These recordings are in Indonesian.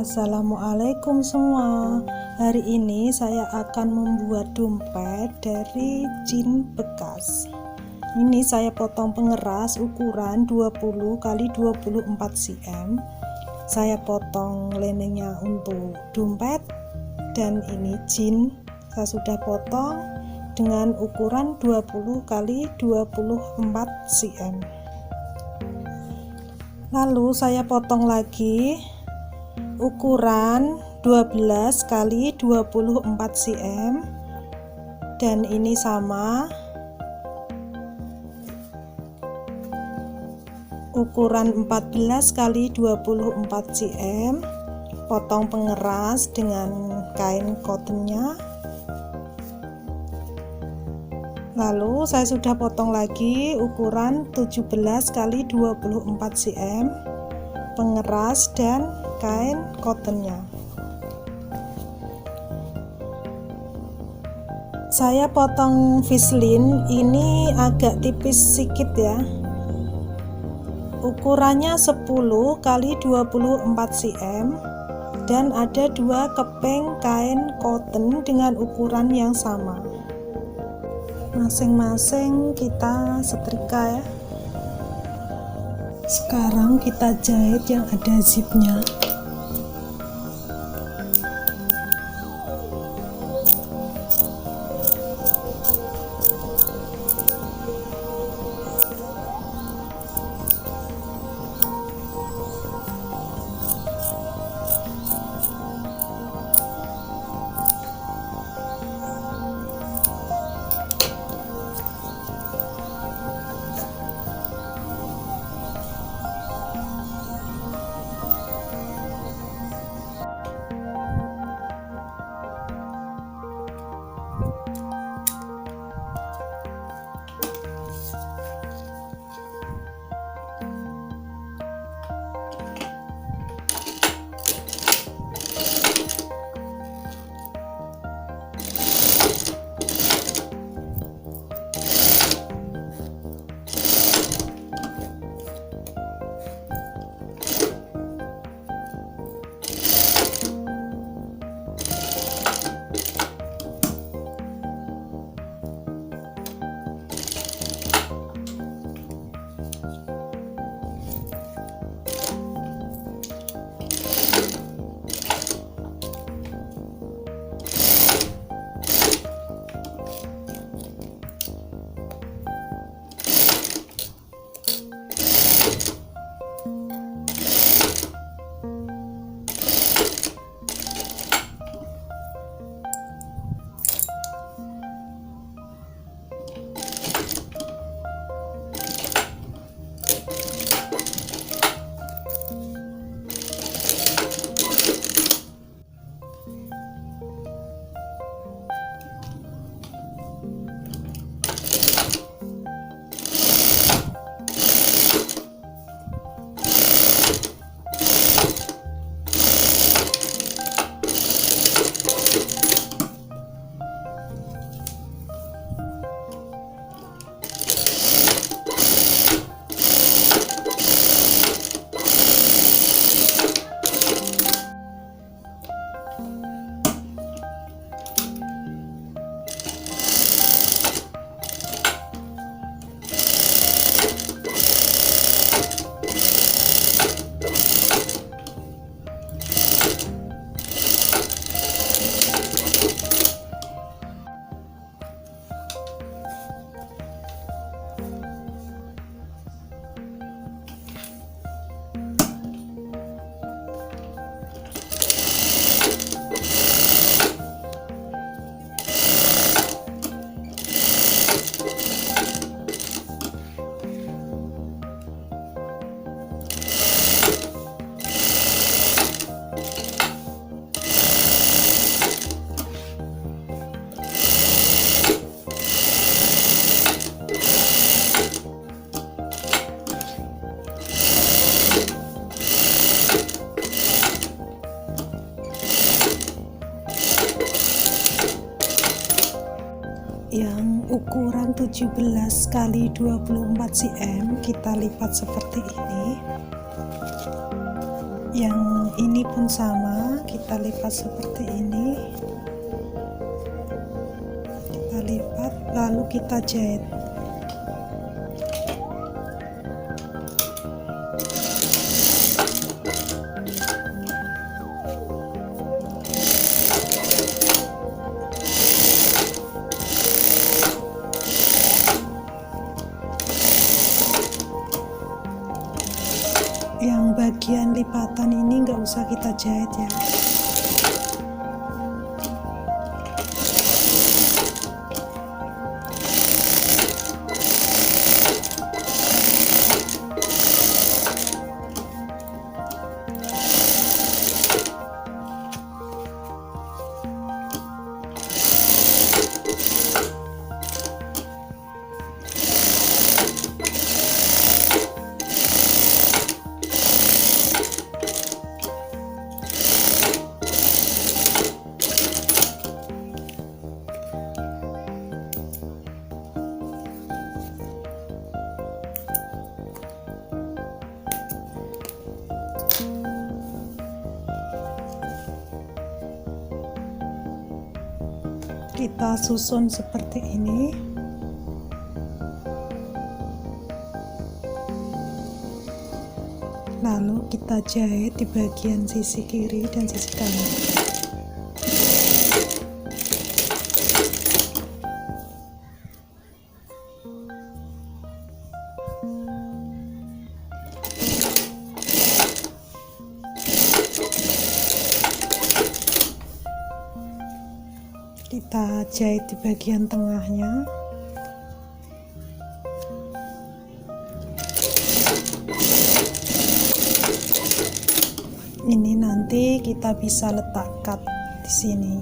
Assalamualaikum semua. Hari ini saya akan membuat dompet dari jin bekas. Ini saya potong pengeras ukuran 20 x 24 cm. Saya potong leningnya untuk dompet, dan ini jin saya sudah potong dengan ukuran 20 x 24 cm. Lalu saya potong lagi ukuran 12 x 24 cm, dan ini sama ukuran 14 x 24 cm. Potong pengeras dengan kain cottonnya. Lalu saya sudah potong lagi ukuran 17 x 24 cm, pengeras dan kain cottonnya. Saya potong fislin ini agak tipis sedikit ya, ukurannya 10 x 24 cm, dan ada dua keping kain cotton dengan ukuran yang sama. Masing-masing kita setrika ya. Sekarang kita jahit yang ada zipnya. Yang ukuran 17 x 24 cm kita lipat seperti ini. Yang ini pun sama, kita lipat seperti ini, kita lipat lalu kita jahit. Yang bagian lipatan ini nggak usah kita jahit ya. Kita susun seperti ini. Lalu kita jahit di bagian sisi kiri dan sisi kanan. Kita jahit di bagian tengahnya. Ini nanti kita bisa letakkan di sini.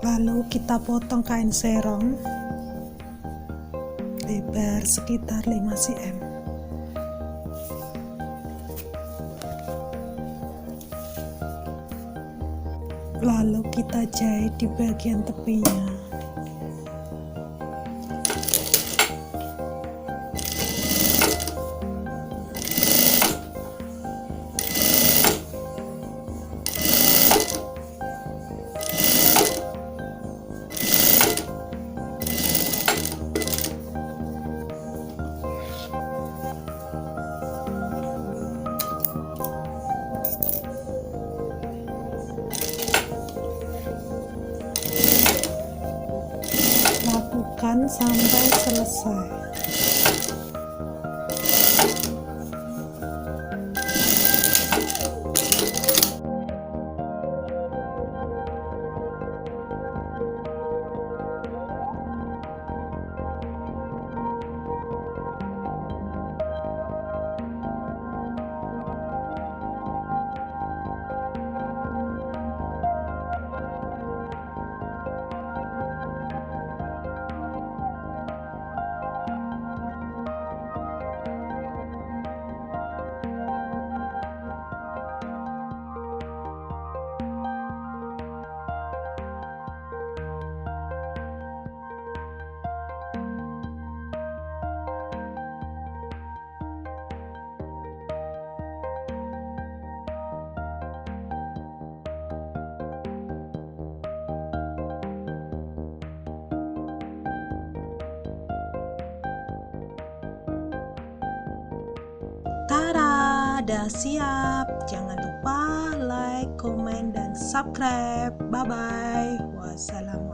Lalu kita potong kain serong lebar sekitar 5 cm. Lalu kita jahit di bagian tepinya. Lakukan sampai selesai. Cara, udah siap. Jangan lupa lupa like, comment, dan subscribe. Bye bye. Wassalamualaikum.